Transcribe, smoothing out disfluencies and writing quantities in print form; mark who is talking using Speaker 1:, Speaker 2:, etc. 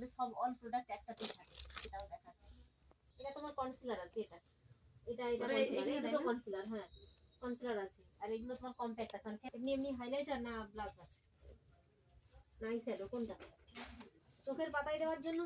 Speaker 1: আমাদের সব all product একটাতেই থাকে, সেটাও দেখাচ্ছি। এটা তোমার কনসিলার আছে, এটা কনসিলার, এই দুটো কনসিলার, হ্যাঁ কনসিলার আছে। আর এগুলো তোমার কম্প্যাক্ট আছে, মানে এমনি এমনি হাইলাইটার না ব্লাশার, নাইস শ্যাডো কোনটা চোখের পাতায় দেওয়ার জন্য